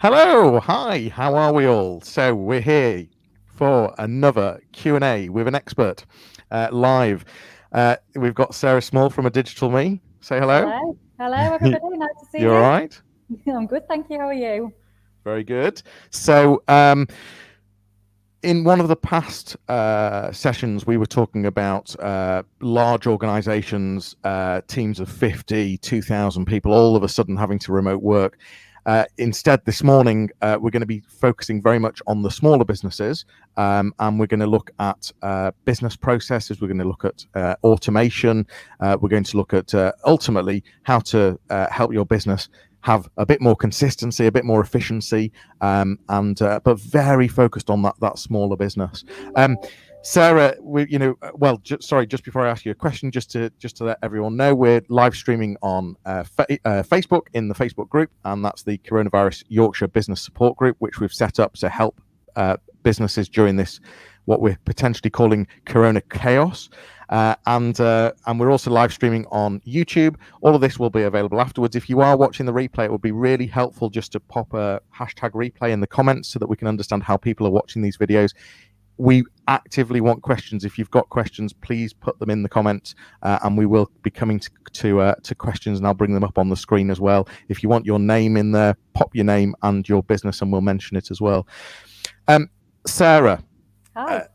Hello, hi, how are we all? So we're here for another Q&A with an expert live. We've got Sarah Small from A Digital Me. Say hello. Hello. Hello, everybody. Nice to see You all you. right? I'm good, thank you. How are you? Very good. So in one of the past sessions, we were talking about large organizations, teams of 50, 2,000 people, all of a sudden having to remote work. Instead, this morning, we're going to be focusing very much on the smaller businesses, and we're going to look at business processes. We're going to look at automation. We're going to look at ultimately how to help your business have a bit more consistency, a bit more efficiency, and but very focused on that smaller business. Sarah, sorry, just before I ask you a question, just to let everyone know, we're live streaming on Facebook in the Facebook group, and that's the Coronavirus Yorkshire Business Support Group, which we've set up to help businesses during this, what we're potentially calling Corona chaos. And we're also live streaming on YouTube. All of this will be available afterwards. If you are watching the replay, it would be really helpful just to pop a hashtag replay in the comments so that we can understand how people are watching these videos. We actively want questions. If you've got questions, please put them in the comments, and we will be coming to questions, and I'll bring them up on the screen as well. If you want your name in there, pop your name and your business, and we'll mention it as well. Sarah. Hi.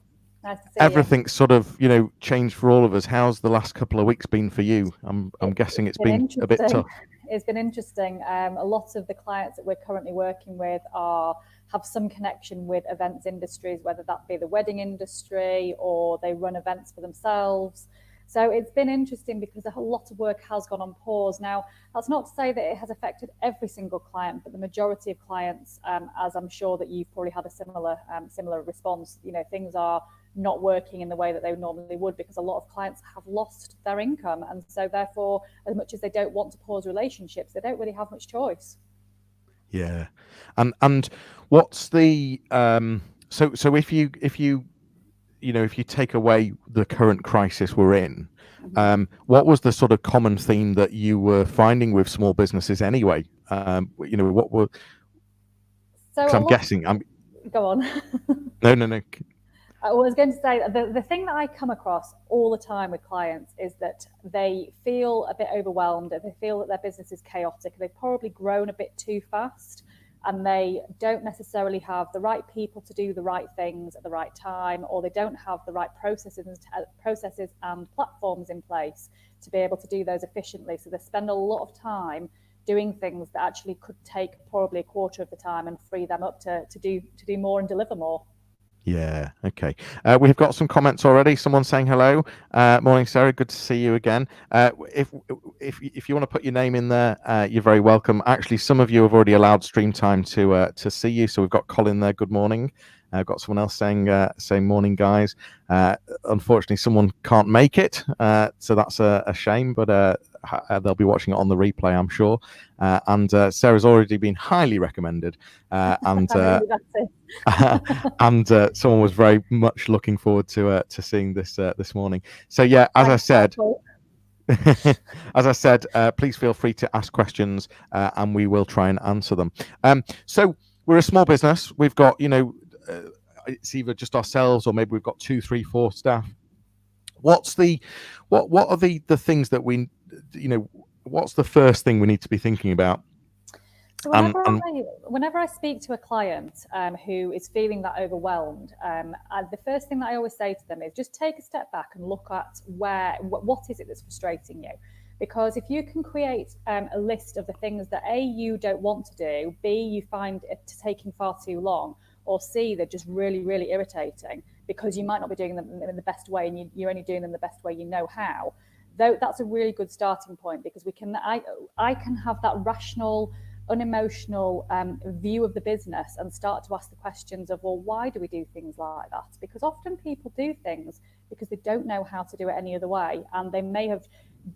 Nice to see you. Everything's sort of changed for all of us. How's the last couple of weeks been for you? I'm guessing it's Been been a bit interesting. tough. It's been interesting. A lot of the clients that we're currently working with have some connection with events industries, whether that be the wedding industry or they run events for themselves. So it's been interesting because a lot of work has gone on pause. Now, that's not to say that it has affected every single client, but the majority of clients, as I'm sure that you've probably had a similar response, things are not working in the way that they normally would because a lot of clients have lost their income. And so therefore, as much as they don't want to pause relationships, they don't really have much choice. Yeah, and what's the so if you take away the current crisis we're in, what was the sort of common theme that you were finding with small businesses anyway? What were, So because a I'm lot, guessing go on. no. I was going to say the thing that I come across all the time with clients is that they feel a bit overwhelmed. They feel that their business is chaotic. They've probably grown a bit too fast and they don't necessarily have the right people to do the right things at the right time, or they don't have the right processes and platforms in place to be able to do those efficiently. So they spend a lot of time doing things that actually could take probably a quarter of the time and free them up to do more and deliver more. Yeah. Okay. We've got some comments already. Someone saying hello. Morning, Sarah. Good to see you again. If you want to put your name in there, you're very welcome. Actually, some of you have already allowed stream time to see you. So we've got Colin there. Good morning. I've got someone else saying morning, guys. Unfortunately, someone can't make it, so that's a shame. But they'll be watching it on the replay, I'm sure. And Sarah's already been highly recommended, and and someone was very much looking forward to seeing this morning. So yeah, as I said. As I said, please feel free to ask questions, and we will try and answer them. So we're a small business. We've got, it's either just ourselves or maybe we've got 2, 3, 4 staff. What are the things that what's the first thing we need to be thinking about? So whenever I speak to a client who is feeling that overwhelmed, the first thing that I always say to them is just take a step back and look at what is it that's frustrating you. Because if you can create a list of the things that A, you don't want to do, B, you find it taking far too long, or C, they're just really, really irritating because you might not be doing them in the best way and you're only doing them the best way you know how. Though that's a really good starting point because I can have that rational, unemotional view of the business and start to ask the questions of, well, why do we do things like that? Because often people do things because they don't know how to do it any other way, and they may have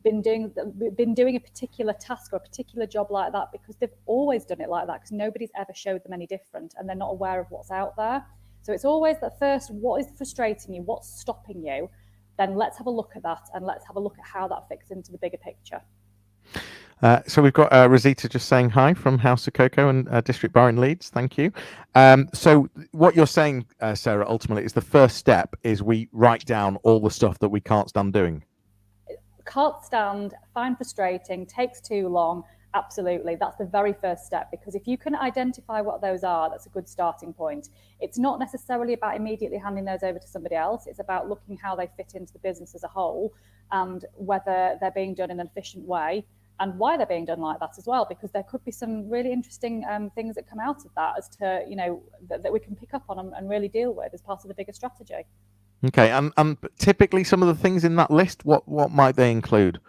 been doing a particular task or a particular job like that because they've always done it like that because nobody's ever showed them any different and they're not aware of what's out there. So it's always that first, what is frustrating you, what's stopping you, then let's have a look at that and let's have a look at how that fits into the bigger picture. So we've got Rosita just saying hi from House of Cocoa and District Bar in Leeds. Thank you. So what you're saying, Sarah, ultimately is the first step is we write down all the stuff that we can't stand doing. Can't stand, find frustrating, takes too long. Absolutely. That's the very first step, because if you can identify what those are, that's a good starting point. It's not necessarily about immediately handing those over to somebody else. It's about looking how they fit into the business as a whole and whether they're being done in an efficient way and why they're being done like that as well, because there could be some really interesting things that come out of that as to, that we can pick up on and really deal with as part of the bigger strategy. Okay, and typically some of the things in that list, what might they include?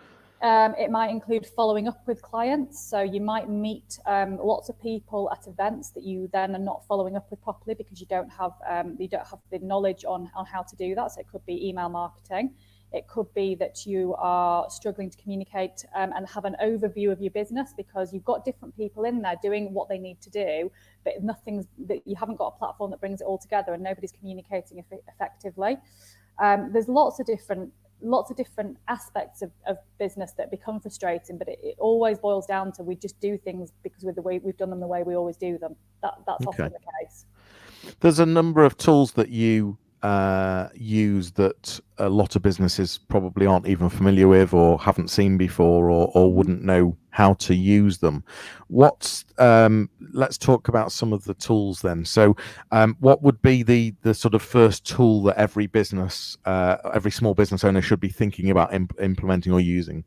It might include following up with clients. So you might meet lots of people at events that you then are not following up with properly because you don't have the knowledge on how to do that. So it could be email marketing. It could be that you are struggling to communicate and have an overview of your business because you've got different people in there doing what they need to do, but that you haven't got a platform that brings it all together and nobody's communicating effectively. There's lots of different aspects of business that become frustrating, but it always boils down to we just do things because with the way we've done them the way we always do them. That's often the case. There's a number of tools that you use that a lot of businesses probably aren't even familiar with or haven't seen before or wouldn't know how to use them. Let's talk about some of the tools then. So what would be the sort of first tool that every small business owner should be thinking about implementing or using?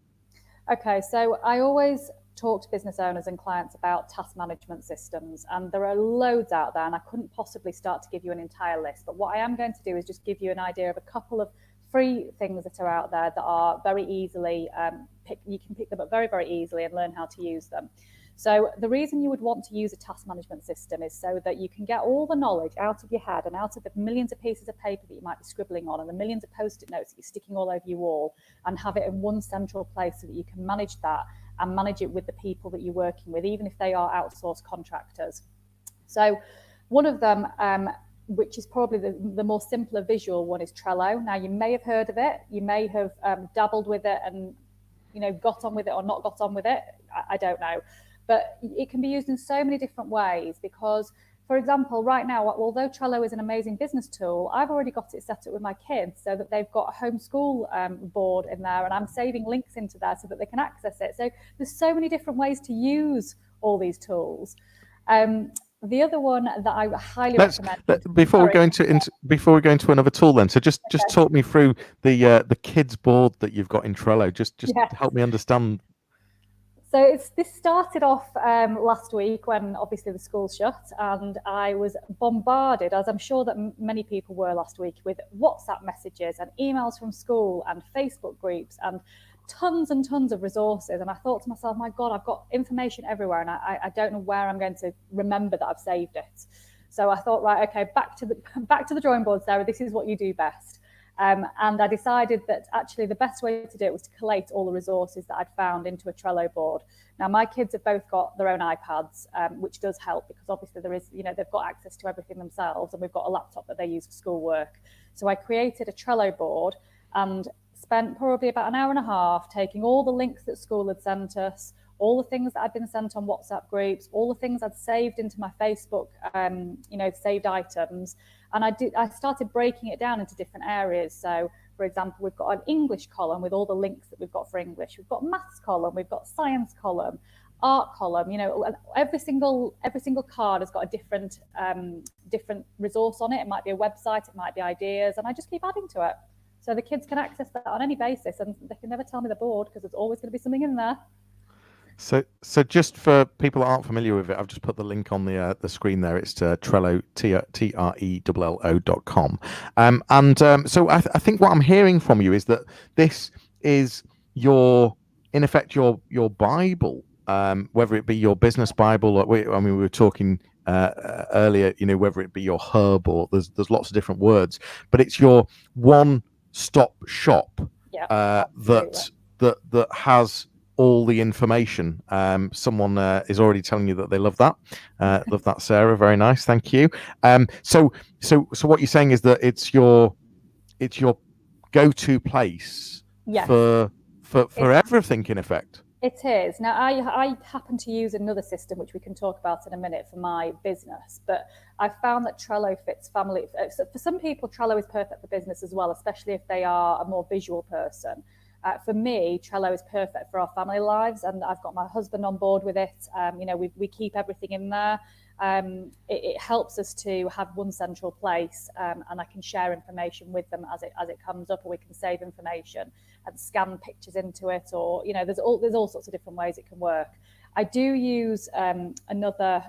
Okay, so I always talk to business owners and clients about task management systems, and there are loads out there, and I couldn't possibly start to give you an entire list, but what I am going to do is just give you an idea of a couple of free things that are out there that are very easily you can pick them up very, very easily and learn how to use them. So the reason you would want to use a task management system is so that you can get all the knowledge out of your head and out of the millions of pieces of paper that you might be scribbling on and the millions of post-it notes that you're sticking all over your wall, and have it in one central place so that you can manage that and manage it with the people that you're working with, even if they are outsourced contractors. So one of them, which is probably the more simpler visual one, is Trello. Now, you may have heard of it. You may have dabbled with it and got on with it or not got on with it. I don't know. But it can be used in so many different ways because, for example, right now, although Trello is an amazing business tool, I've already got it set up with my kids so that they've got a homeschool board in there, and I'm saving links into there so that they can access it. So there's so many different ways to use all these tools. The other one that I highly recommend. Before we go into another tool, then, so just talk me through the kids board that you've got in Trello. Just help me understand. So this started off last week when obviously the school's shut, and I was bombarded, as I'm sure that many people were last week, with WhatsApp messages and emails from school and Facebook groups and tons and tons of resources. And I thought to myself, my God, I've got information everywhere, and I don't know where I'm going to remember that I've saved it. So I thought, right, okay, back to the drawing board, Sarah. This is what you do best. And I decided that actually the best way to do it was to collate all the resources that I'd found into a Trello board. Now, my kids have both got their own iPads, which does help because obviously there is, they've got access to everything themselves, and we've got a laptop that they use for schoolwork. So I created a Trello board and spent probably about an hour and a half taking all the links that school had sent us, all the things that I'd been sent on WhatsApp groups, all the things I'd saved into my Facebook, saved items. And I started breaking it down into different areas. So, for example, we've got an English column with all the links that we've got for English. We've got maths column, we've got science column, art column. Every single card has got a different resource on it. It might be a website, it might be ideas, and I just keep adding to it. So the kids can access that on any basis, and they can never tell me they're bored because there's always going to be something in there. So just for people that aren't familiar with it, I've just put the link on the screen there. It's to Trello, Trello.com. So I think what I'm hearing from you is that this is in effect your Bible, whether it be your business Bible, or we were talking earlier, whether it be your hub, or there's lots of different words, but it's your one-stop shop that has all the information. Someone is already telling you that they love that. Love that, Sarah. Very nice. Thank you. So what you're saying is that it's your go-to place for everything, in effect. It is. Now, I happen to use another system, which we can talk about in a minute, for my business, but I found that Trello fits family. So for some people, Trello is perfect for business as well, especially if they are a more visual person. For me, Trello is perfect for our family lives, and I've got my husband on board with it. We keep everything in there. It helps us to have one central place, and I can share information with them as it comes up, or we can save information and scan pictures into it, or there's all sorts of different ways it can work. I do use another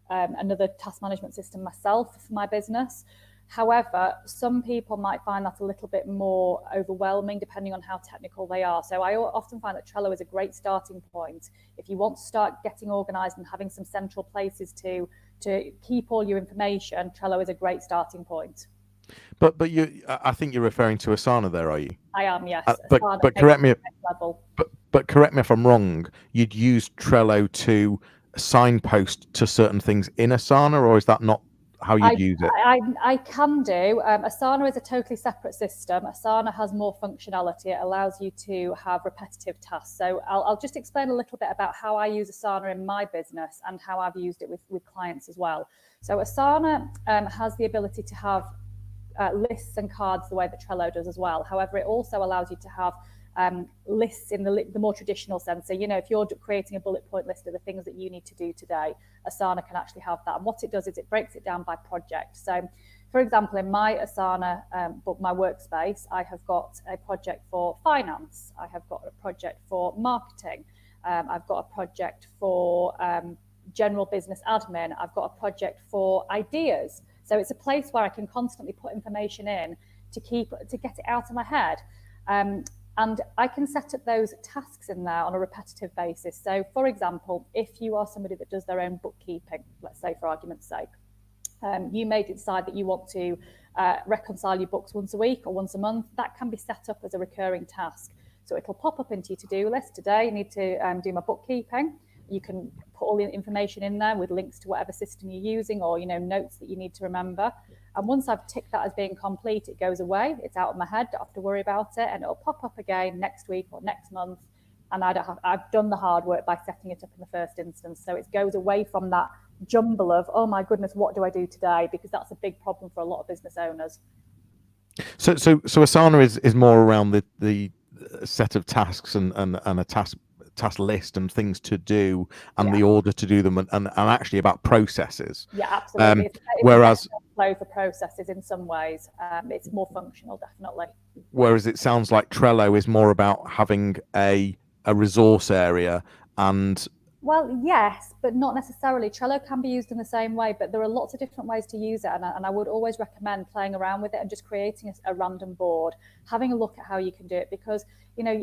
task management system myself for my business. However, some people might find that a little bit more overwhelming depending on how technical they are. So I often find that Trello is a great starting point. If you want to start getting organized and having some central places to keep all your information, Trello is a great starting point. But I think you're referring to Asana there, are you? I am, yes. But correct me. But correct me if I'm wrong. You'd use Trello to signpost to certain things in Asana, or is that not how you'd use it? I can do. Asana is a totally separate system. Asana has more functionality. It allows you to have repetitive tasks. So I'll just explain a little bit about how I use Asana in my business and how I've used it with clients as well. So Asana has the ability to have lists and cards the way that Trello does as well. However, it also allows you to have lists in the more traditional sense. So, if you're creating a bullet point list of the things that you need to do today, Asana can actually have that. And what it does is it breaks it down by project. So, for example, in my Asana book, my workspace, I have got a project for finance. I have got a project for marketing. I've got a project for general business admin. I've got a project for ideas. So it's a place where I can constantly put information in to get it out of my head. And I can set up those tasks in there on a repetitive basis. So, for example, if you are somebody that does their own bookkeeping, let's say for argument's sake, you may decide that you want to reconcile your books once a week or once a month. That can be set up as a recurring task. So it'll pop up into your to-do list. Today, I need to do my bookkeeping. You can put all the information in there with links to whatever system you're using, or notes that you need to remember. And once I've ticked that as being complete, it goes away. It's out of my head. Don't have to worry about it, and it'll pop up again next week or next month. And I've done the hard work by setting it up in the first instance. So it goes away from that jumble of, oh my goodness, what do I do today? Because that's a big problem for a lot of business owners. So Asana is more around the set of tasks and a task list and things to do and the order to do them and actually about processes. Yeah, absolutely. It's whereas flow for processes in some ways, it's more functional, definitely. Whereas it sounds like Trello is more about having a resource area and. Well, yes, but not necessarily. Trello can be used in the same way, but there are lots of different ways to use it. And I would always recommend playing around with it and just creating a random board, having a look at how you can do it, because,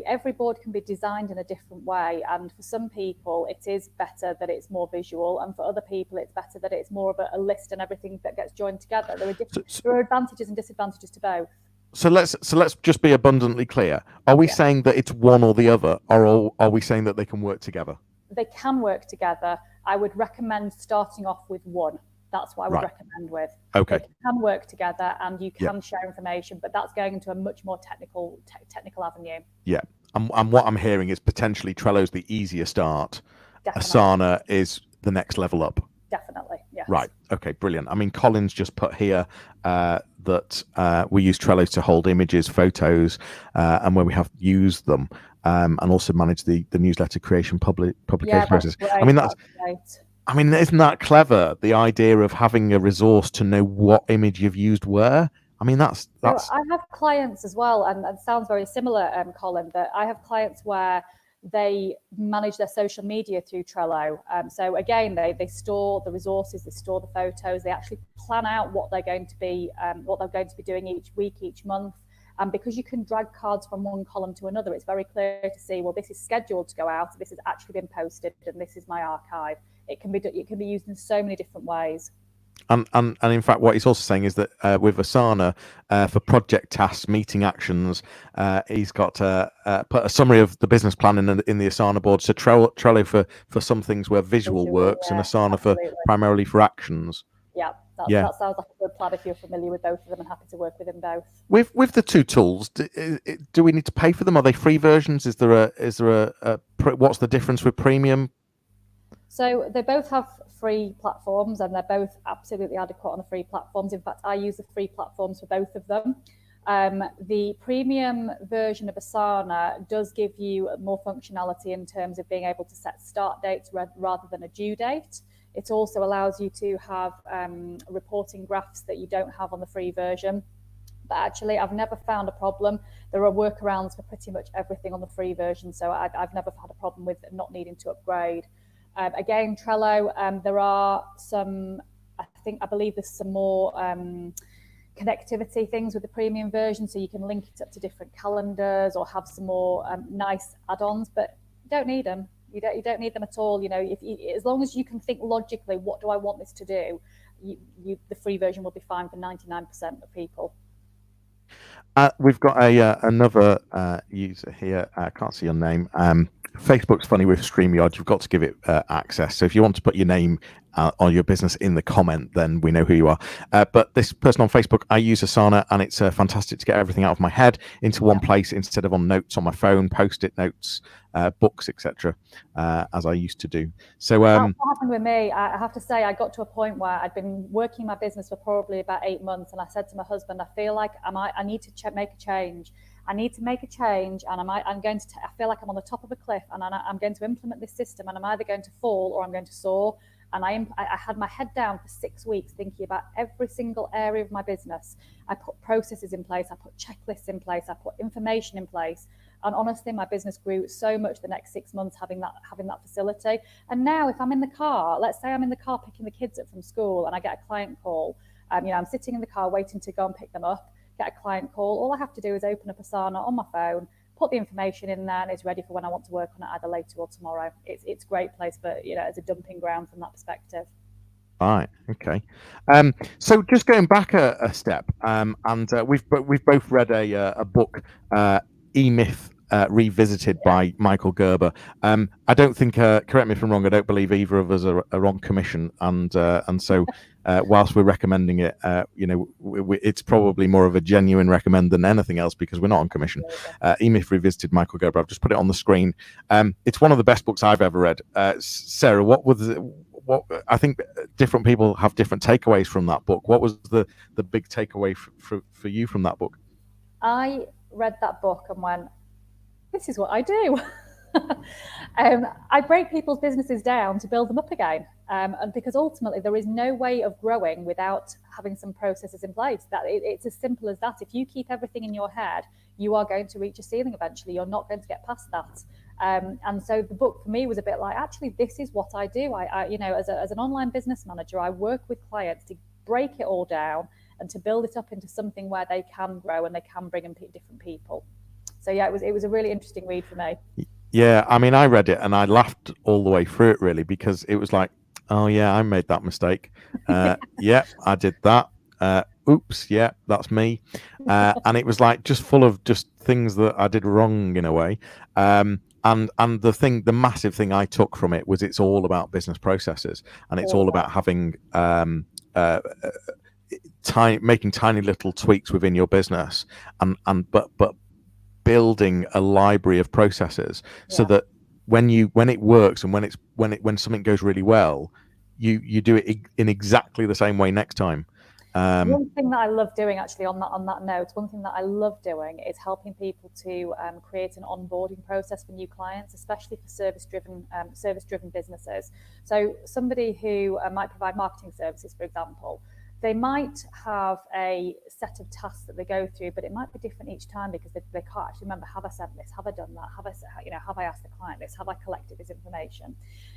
every board can be designed in a different way. And for some people, it is better that it's more visual. And for other people, it's better that it's more of a list and everything that gets joined together. There are advantages and disadvantages to both. So let's just be abundantly clear. Are we saying that it's one or the other, or are we saying that they can work together? They can work together. I would recommend starting off with one. That's what I would recommend with. Okay. They can work together and you can share information, but that's going into a much more technical avenue. Yeah. And what I'm hearing is potentially Trello's the easier start. Definitely. Asana is the next level up. Definitely, yes. Right. Okay, brilliant. I mean, Colin's just put here that we use Trello to hold images, photos, and where we have used them. And also manage the newsletter creation publication process. Great. I mean, that's great. I mean, isn't that clever? The idea of having a resource to know what image you've used where. I mean, that's. So I have clients as well, and it sounds very similar, Colin. That I have clients where they manage their social media through Trello. So again, they store the resources, they store the photos, they actually plan out what they're going to be doing each week, each month. And because you can drag cards from one column to another, it's very clear to see, well, this is scheduled to go out, this has actually been posted, and this is my archive. It can be used in so many different ways. And in fact, what he's also saying is that with Asana, for project tasks, meeting actions, he's got put a summary of the business plan in the Asana board. So Trello for some things where visual works, and Asana primarily for actions. Yeah, Yeah. That sounds like a good plan if you're familiar with both of them and happy to work within both. With the two tools, do we need to pay for them? Are they free versions? Is there a what's the difference with premium? So they both have free platforms and they're both absolutely adequate on the free platforms. In fact, I use the free platforms for both of them. The premium version of Asana does give you more functionality in terms of being able to set start dates rather than a due date. It also allows you to have reporting graphs that you don't have on the free version. But actually, I've never found a problem. There are workarounds for pretty much everything on the free version, so I've never had a problem with not needing to upgrade. Again, Trello, there are some, I believe there's some more connectivity things with the premium version, so you can link it up to different calendars or have some more nice add-ons, but you don't need them. You don't need them at all. You know, as long as you can think logically, what do I want this to do? The free version will be fine for 99% of people. We've got another user here. I can't see your name. Facebook's funny with StreamYard. You've got to give it access. So if you want to put your name or your business in the comment, then we know who you are. But this person on Facebook, I use Asana, and it's fantastic to get everything out of my head into one place instead of on notes on my phone, post-it notes, books, etc., as I used to do. So that's what happened with me. I have to say, I got to a point where I'd been working my business for probably about 8 months, and I said to my husband, I feel like I need to make a change. I need to make a change, and I'm going to. I feel like I'm on the top of a cliff, and I'm going to implement this system, and I'm either going to fall or I'm going to soar. And I had my head down for 6 weeks thinking about every single area of my business. I put processes in place, I put checklists in place, I put information in place. And honestly, my business grew so much the next 6 months having that facility. And now if I'm in the car, let's say I'm in the car picking the kids up from school and I get a client call, I'm sitting in the car waiting to go and pick them up, get a client call, all I have to do is open up Asana on my phone, put the information in there, and it's ready for when I want to work on it either later or tomorrow. It's a great place, but as a dumping ground from that perspective. Right. Okay. So just going back a step, and we've both read a book, E-Myth Revisited by Michael Gerber. I don't think, correct me if I'm wrong, I don't believe either of us are on commission, and so whilst we're recommending it, it's probably more of a genuine recommend than anything else because we're not on commission. E-Myth Revisited, Michael Gerber. I've just put it on the screen. It's one of the best books I've ever read. Sarah, what I think different people have different takeaways from that book. What was the big takeaway for you from that book? I read that book and went, this is what I do. I break people's businesses down to build them up again. And because ultimately there is no way of growing without having some processes in place. It's as simple as that. If you keep everything in your head, you are going to reach a ceiling eventually. You're not going to get past that. And so the book for me was a bit like, actually, this is what I do. As an online business manager, I work with clients to break it all down and to build it up into something where they can grow and they can bring in different people. So yeah, it was a really interesting read for me. Yeah, I mean, I read it and I laughed all the way through it really because it was like, oh yeah, I made that mistake. Yeah, I did that. Oops, yeah, that's me. And it was like just full of just things that I did wrong in a way. And the massive thing I took from it was it's all about business processes, and it's all about having making tiny little tweaks within your business, but building a library of processes so that when it works and when something goes really well, you do it in exactly the same way next time. One thing that I love doing, actually, on that note, one thing that I love doing is helping people to create an onboarding process for new clients, especially for service-driven businesses. So somebody who might provide marketing services, for example, they might have a set of tasks that they go through, but it might be different each time because they can't actually remember, have I sent this? Have I done that? Have I asked the client this? Have I collected this information?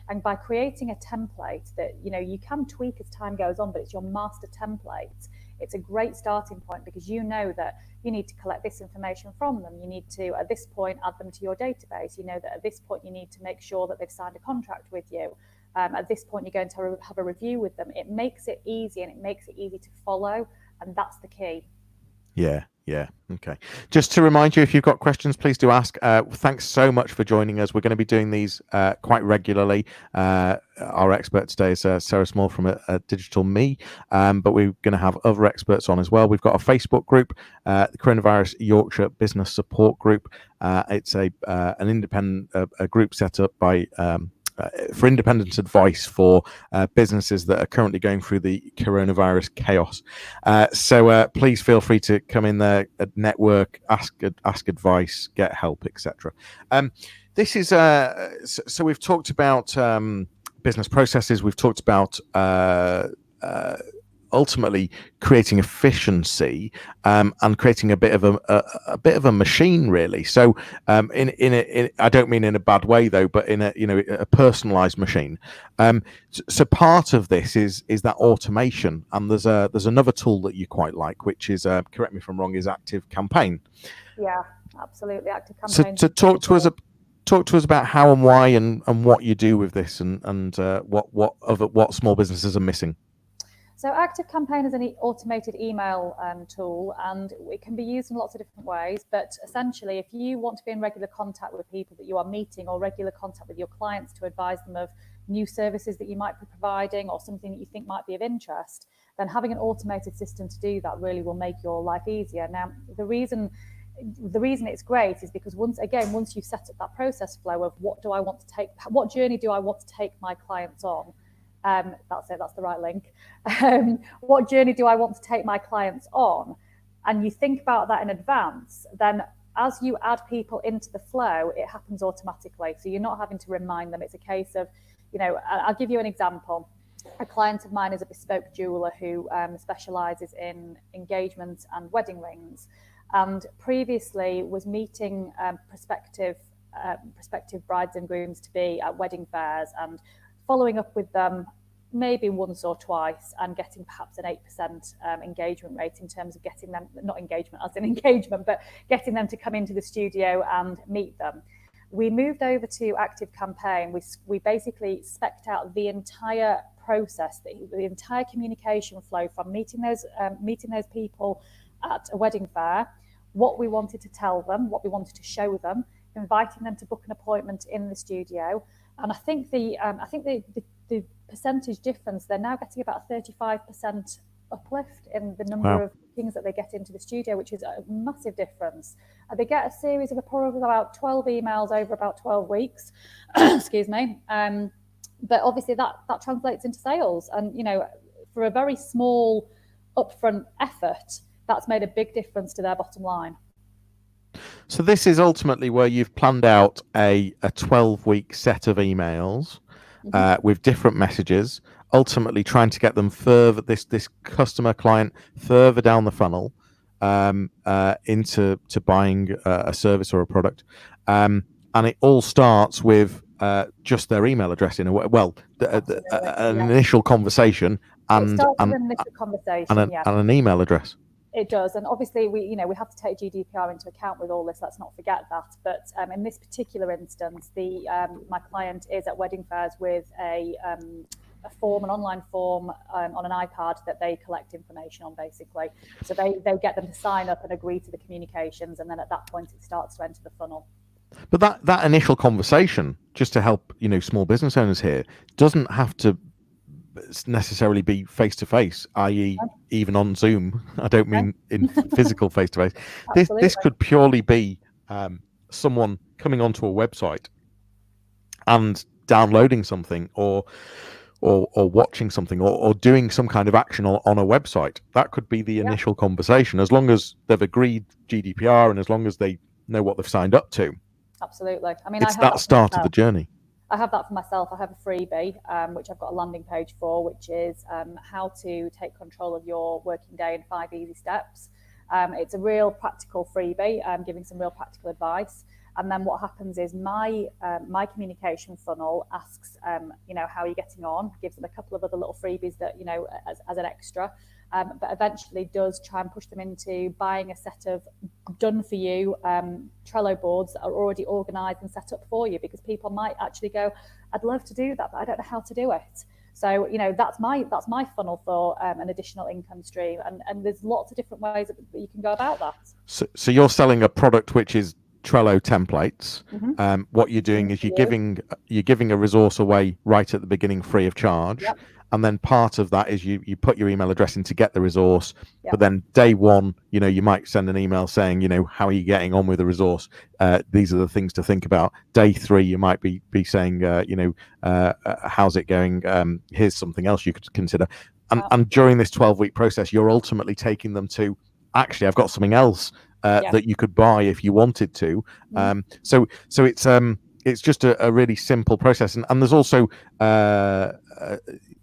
And by creating a template that, you can tweak as time goes on, but it's your master template, it's a great starting point because you know that you need to collect this information from them. You need to, at this point, add them to your database. You know that at this point, you need to make sure that they've signed a contract with you. At this point, you're going to have a review with them. It makes it easy and it makes it easy to follow. And that's the key. Yeah. Okay. Just to remind you, if you've got questions, please do ask. Thanks so much for joining us. We're going to be doing these quite regularly. Our expert today is Sarah Small from Digital Me, but we're going to have other experts on as well. We've got a Facebook group, the Coronavirus Yorkshire Business Support Group. It's an independent group set up by for independent advice for businesses that are currently going through the coronavirus chaos. So please feel free to come in there, network, ask advice, get help, etc. This is so we've talked about business processes. We've talked about ultimately creating efficiency and creating a bit of a machine, really. So I don't mean in a bad way though, but in a personalized machine. So part of this is that automation, and there's another tool that you quite like, which is correct me if I'm wrong, is Active Campaign. Yeah, absolutely, Active Campaign. So talk to us about how and why and what you do with this, and what small businesses are missing. So Active Campaign is an automated email tool, and it can be used in lots of different ways. But essentially, if you want to be in regular contact with people that you are meeting, or regular contact with your clients to advise them of new services that you might be providing or something that you think might be of interest, then having an automated system to do that really will make your life easier. Now, the reason it's great is because once you've set up that process flow of what journey do I want to take my clients on, that's the right link. What journey do I want to take my clients on? And you think about that in advance, then as you add people into the flow, it happens automatically. So you're not having to remind them. It's a case of, I'll give you an example. A client of mine is a bespoke jeweler who specializes in engagement and wedding rings, and previously was meeting prospective brides and grooms to be at wedding fairs and following up with them maybe once or twice and getting perhaps an 8% engagement rate in terms of getting them, not engagement as in engagement, but getting them to come into the studio and meet them. We moved over to Active Campaign. We basically spec'd out the entire process, the entire communication flow from meeting those people at a wedding fair, what we wanted to tell them, what we wanted to show them, inviting them to book an appointment in the studio. And I think the percentage difference, they're now getting about a 35% uplift in the number of things that they get into the studio, which is a massive difference. They get a series of about 12 emails over about 12 weeks, excuse me. But obviously that translates into sales. And, for a very small upfront effort, that's made a big difference to their bottom line. So this is ultimately where you've planned out a 12-week set of emails with different messages, ultimately trying to get them further, this customer client further down the funnel into buying a service or a product. And it all starts with just their email address in a way. Well, an initial conversation and an email address. It does, and obviously we have to take GDPR into account with all this. Let's not forget that. But in this particular instance, my client is at wedding fairs with an online form on an iPad that they collect information on, basically. So they get them to sign up and agree to the communications, and then at that point it starts to enter the funnel. But that initial conversation, just to help small business owners here, doesn't have to necessarily be face to face, i.e. even on Zoom. I don't mean in physical face to face. This could purely be someone coming onto a website and downloading something or watching something or doing some kind of action on a website. That could be the initial conversation, as long as they've agreed GDPR and as long as they know what they've signed up to. Absolutely. I mean, it's that start of the journey. I have that for myself. I have a freebie, which I've got a landing page for, which is how to take control of your working day in 5 easy steps. It's a real practical freebie, giving some real practical advice. And then what happens is my communication funnel asks, how are you getting on? Gives them a couple of other little freebies that, as an extra. But eventually does try and push them into buying a set of done for you Trello boards that are already organized and set up for you, because people might actually go, I'd love to do that, but I don't know how to do it. So, that's my funnel for an additional income stream, and there's lots of different ways that you can go about that. So you're selling a product which is Trello templates. What you're doing is you're giving a resource away right at the beginning free of charge. Yep. And then part of that is you put your email address in to get the resource. Yep. But then day one, you might send an email saying, how are you getting on with the resource? These are the things to think about. Day 3, you might be saying, how's it going? Here's something else you could consider. And during this 12-week process, you're ultimately taking them to, actually, I've got something else that you could buy if you wanted to. So it's just a really simple process. And there's also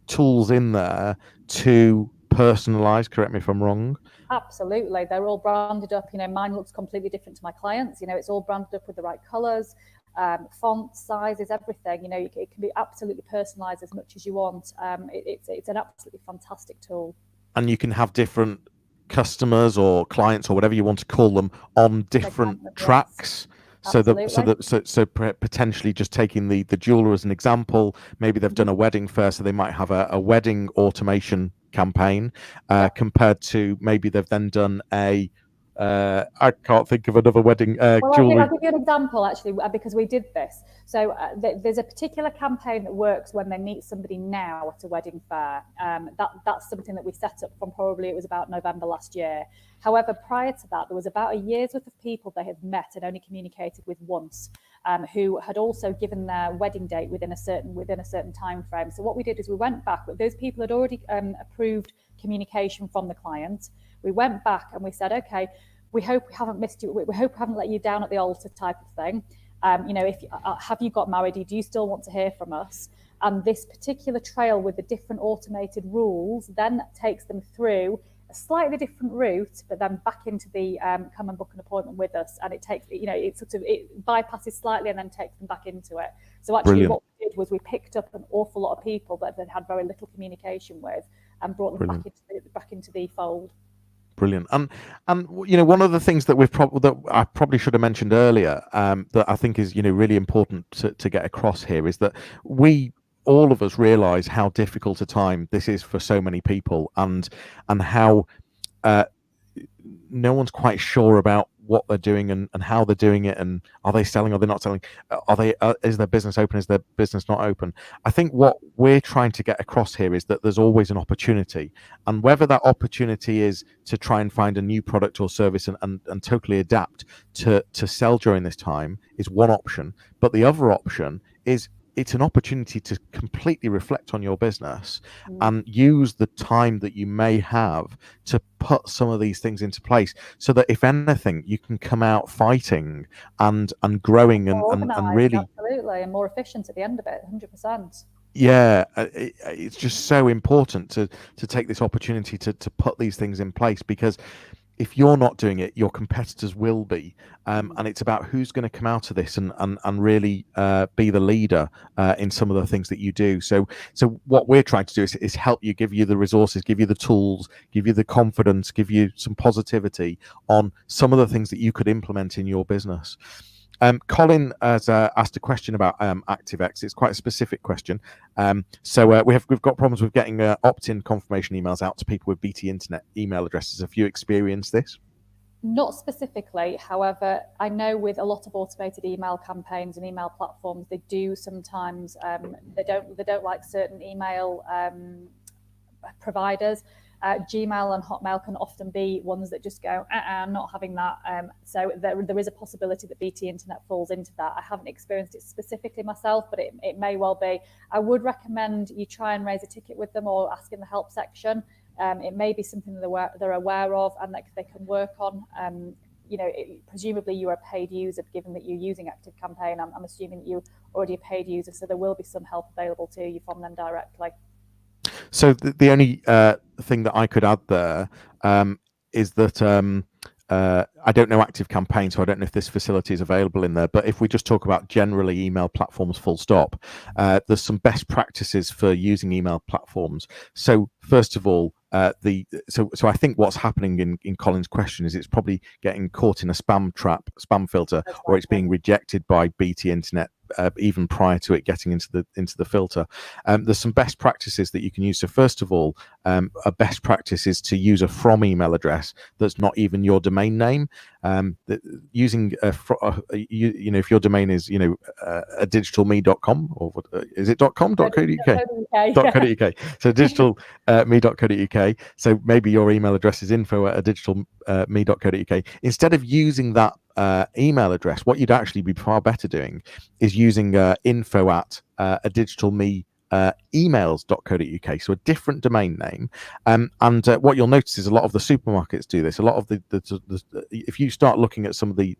tools in there to personalize. Correct me if I'm wrong. Absolutely. They're all branded up. Mine looks completely different to my clients. It's all branded up with the right colors, fonts, sizes, everything. It can be absolutely personalized as much as you want. It's an absolutely fantastic tool. And you can have different customers or clients or whatever you want to call them on different tracks. So potentially just taking the jeweler as an example, maybe they've done a wedding fair, so they might have a wedding automation campaign compared to maybe they've then done a I can't think of another wedding jewelry. I'll give you an example actually, because we did this. So there's a particular campaign that works when they meet somebody now at a wedding fair. That's something that we set up from it was about November last year. However, prior to that, there was about a year's worth of people they had met and only communicated with once, who had also given their wedding date within a certain time frame. So what we did is we went back. Those people had already approved communication from the client. We went back and we said, okay, we hope we haven't missed you. We hope we haven't let you down at the altar, type of thing. If have you got married? Do you still want to hear from us? And this particular trail with the different automated rules then takes them through a slightly different route, but then back into the come and book an appointment with us. And it takes, it bypasses slightly and then takes them back into it. So actually Brilliant. What we did was we picked up an awful lot of people that they'd had very little communication with and brought them back into the fold. Brilliant. And one of the things that that I probably should have mentioned earlier, that I think is really important to get across here, is that all of us realize how difficult a time this is for so many people, and how no one's quite sure about what they're doing and how they're doing it, and are they selling, are they not selling, is their business open, is their business not open. I think what we're trying to get across here is that there's always an opportunity, and whether that opportunity is to try and find a new product or service and totally adapt to sell during this time is one option, but the other option is it's an opportunity to completely reflect on your business and use the time that you may have to put some of these things into place, so that if anything, you can come out fighting and growing and really absolutely, and more efficient at the end of it. 100%. Yeah, it's just so important to take this opportunity to put these things in place, because if you're not doing it, your competitors will be, and it's about who's going to come out of this and really be the leader in some of the things that you do. So what we're trying to do is help you, give you the resources, give you the tools, give you the confidence, give you some positivity on some of the things that you could implement in your business. Colin has asked a question about ActiveX. It's quite a specific question. So we've got problems with getting opt-in confirmation emails out to people with BT Internet email addresses. Have you experienced this? Not specifically. However, I know with a lot of automated email campaigns and email platforms, they do sometimes they don't like certain email providers. Gmail and Hotmail can often be ones that just go, I'm not having that. So there is a possibility that BT Internet falls into that. I haven't experienced it specifically myself, but it may well be. I would recommend you try and raise a ticket with them or ask in the help section. It may be something that they're aware of and that they can work on. Presumably you're a paid user, given that you're using ActiveCampaign. I'm assuming that you're already a paid user, so there will be some help available to you from them directly. So the only thing that I could add there is that I don't know ActiveCampaign, so I don't know if this facility is available in there. But if we just talk about generally email platforms, full stop, there's some best practices for using email platforms. So first of all, so I think what's happening in Colin's question is it's probably getting caught in a spam filter, or it's being rejected by BT Internet even prior to it getting into the filter. There's some best practices that you can use. So first of all, a best practice is to use a from email address that's not even your domain name. Using if your domain is a digitalme.com, or is it .com.co.uk? So digitalme.co.uk. So maybe your email address is info@digitalme.co.uk. Instead of using that email address, what you'd actually be far better doing is using info@a digitalme emails.co.uk, so a different domain name. And what you'll notice is a lot of the supermarkets do this. A lot of the if you start looking at some of the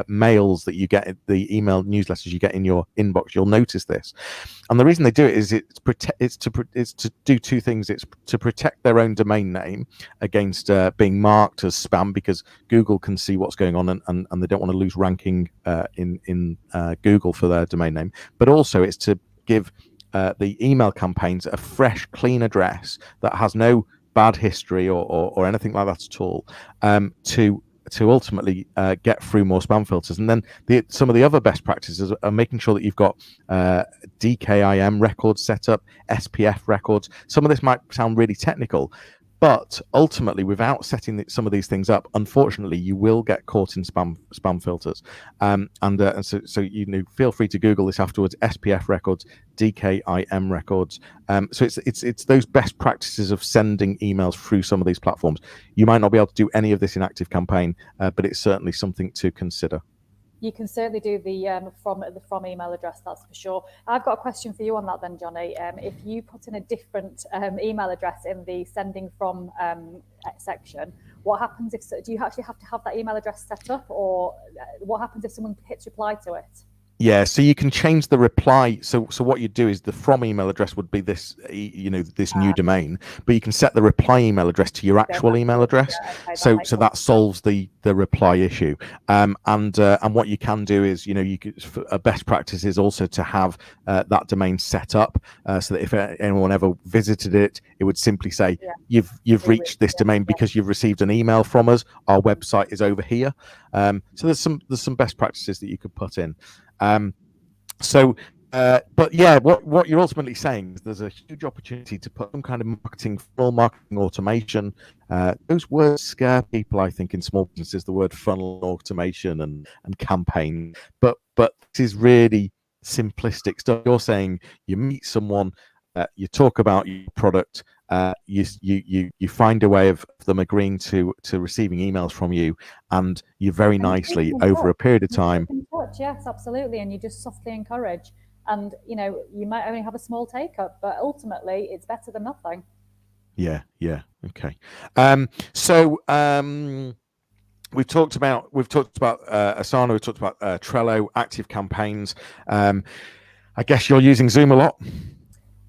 mails that you get, the email newsletters you get in your inbox, you'll notice this. And the reason they do it is it's to do two things. It's to protect their own domain name against being marked as spam, because Google can see what's going on, and they don't want to lose ranking in Google for their domain name. But also it's to give the email campaigns a fresh, clean address that has no bad history or anything like that at all, to ultimately get through more spam filters. And then some of the other best practices are making sure that you've got DKIM records set up, SPF records. Some of this might sound really technical, but ultimately, without setting some of these things up, unfortunately, you will get caught in spam filters. And so feel free to Google this afterwards: SPF records, DKIM records. So it's those best practices of sending emails through some of these platforms. You might not be able to do any of this in ActiveCampaign, but it's certainly something to consider. You can certainly do the from email address, that's for sure. I've got a question for you on that then, Johnny. If you put in a different email address in the sending from section, what happens do you actually have to have that email address set up, or what happens if someone hits reply to it? Yeah, so you can change the reply. So what you do is the from email address would be this, this new domain, but you can set the reply email address to your actual email address. Yeah, okay, so that solves the reply issue. And what you can do is, a best practice is also to have that domain set up so that if anyone ever visited it, it would simply say, you've reached this domain because you've received an email from us. Our website is over here. So there's some best practices that you could put in. But yeah, what you're ultimately saying is there's a huge opportunity to put some kind of funnel marketing automation. Those words scare people, I think, in small businesses, the word funnel automation and campaign. But this is really simplistic stuff. You're saying you meet someone, you talk about your product, you find a way of them agreeing to receiving emails from you, and you very nicely over a period of time. Yes, absolutely, and you just softly encourage, and you might only have a small take up, but ultimately it's better than nothing. Yeah, okay. We've talked about Asana, we've talked about Trello, Active Campaigns. I guess you're using Zoom a lot.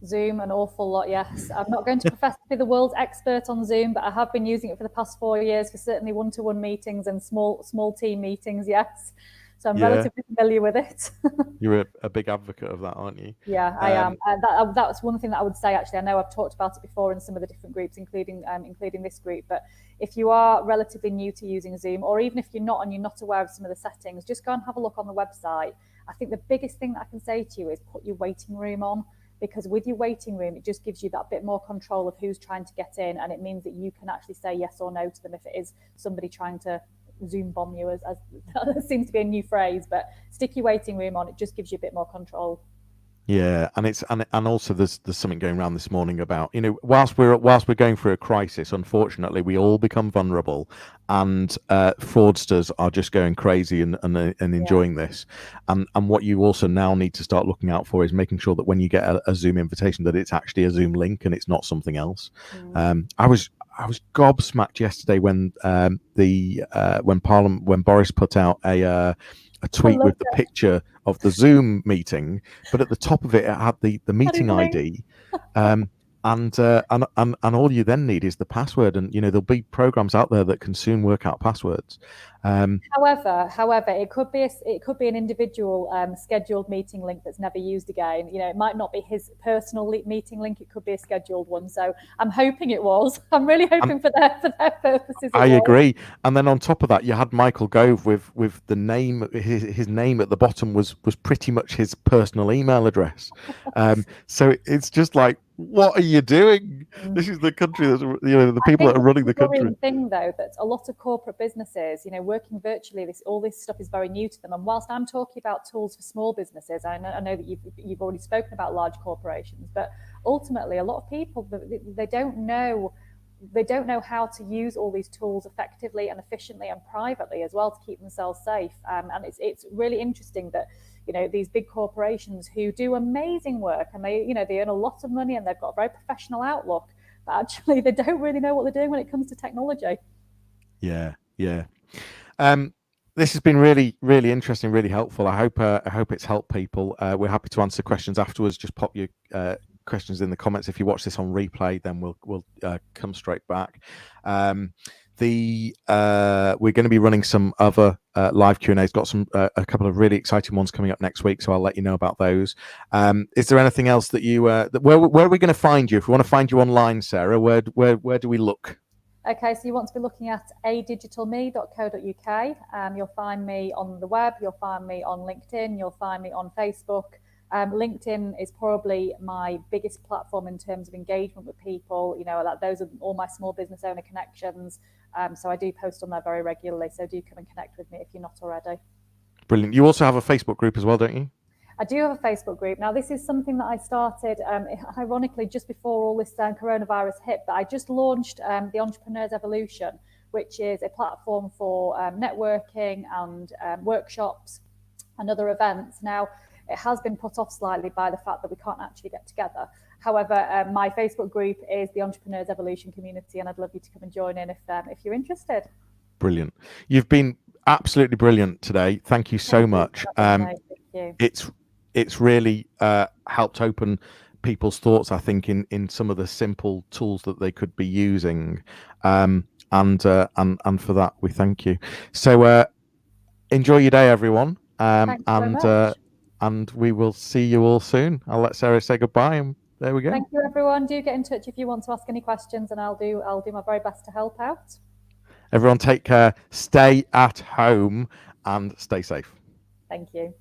Zoom an awful lot, yes. I'm not going to profess to be the world's expert on Zoom, but I have been using it for the past 4 years for certainly one-to-one meetings and small team meetings, yes. So I'm relatively familiar with it. You're a big advocate of that, aren't you? Yeah, I am. That's one thing that I would say, actually. I know I've talked about it before in some of the different groups, including this group. But if you are relatively new to using Zoom, or even if you're not and you're not aware of some of the settings, just go and have a look on the website. I think the biggest thing that I can say to you is put your waiting room on, because with your waiting room, it just gives you that bit more control of who's trying to get in, and it means that you can actually say yes or no to them if it is somebody trying to Zoom bomb you, as that seems to be a new phrase, but stick your waiting room on. It just gives you a bit more control. Yeah, and also there's something going around this morning about, whilst we're going through a crisis, unfortunately we all become vulnerable, and fraudsters are just going crazy and enjoying this. And what you also now need to start looking out for is making sure that when you get a Zoom invitation, that it's actually a Zoom link and it's not something else. I was gobsmacked yesterday when Boris put out a tweet with the picture of the Zoom meeting, but at the top of it had the meeting ID, and all you then need is the password. And there'll be programs out there that can soon work out passwords. However, it could be an individual scheduled meeting link that's never used again. You know, it might not be his personal meeting link. It could be a scheduled one. So I'm hoping it was. I'm really hoping for their purposes. I agree. And then on top of that, you had Michael Gove with the name. His name at the bottom was pretty much his personal email address. So it's just like, what are you doing? This is the country that's, the people that are running the country. The thing, though, that a lot of corporate businesses, working virtually, all this stuff is very new to them. And whilst I'm talking about tools for small businesses, I know that you've already spoken about large corporations, but ultimately, a lot of people, they don't know how to use all these tools effectively and efficiently and privately as well to keep themselves safe. And it's really interesting that these big corporations who do amazing work and they earn a lot of money and they've got a very professional outlook, but actually they don't really know what they're doing when it comes to technology. Yeah. This has been really, really interesting, really helpful. I hope it's helped people. We're happy to answer questions afterwards. Just pop your questions in the comments. If you watch this on replay, then we'll come straight back. We're going to be running some other live Q&As. Got a couple of really exciting ones coming up next week, so I'll let you know about those. Is there anything else that you where are we going to find you? If we want to find you online, Sarah, where do we look? Okay, so you want to be looking at adigitalme.co.uk. You'll find me on the web. You'll find me on LinkedIn. You'll find me on Facebook. LinkedIn is probably my biggest platform in terms of engagement with people. Those are all my small business owner connections. So I do post on there very regularly. So do come and connect with me if you're not already. Brilliant. You also have a Facebook group as well, don't you? I do have a Facebook group. Now, this is something that I started, ironically, just before all this coronavirus hit, but I just launched the Entrepreneur's Evolution, which is a platform for networking and workshops and other events. Now, it has been put off slightly by the fact that we can't actually get together. However, my Facebook group is the Entrepreneur's Evolution community, and I'd love you to come and join in if you're interested. Brilliant. You've been absolutely brilliant today. Thank you so much. Thank you. It's really helped open people's thoughts, I think, in some of the simple tools that they could be using. And for that, we thank you. So enjoy your day, everyone. Thanks so much. And we will see you all soon. I'll let Sarah say goodbye, and there we go. Thank you, everyone. Do get in touch if you want to ask any questions, and I'll do my very best to help out. Everyone take care, stay at home, and stay safe. Thank you.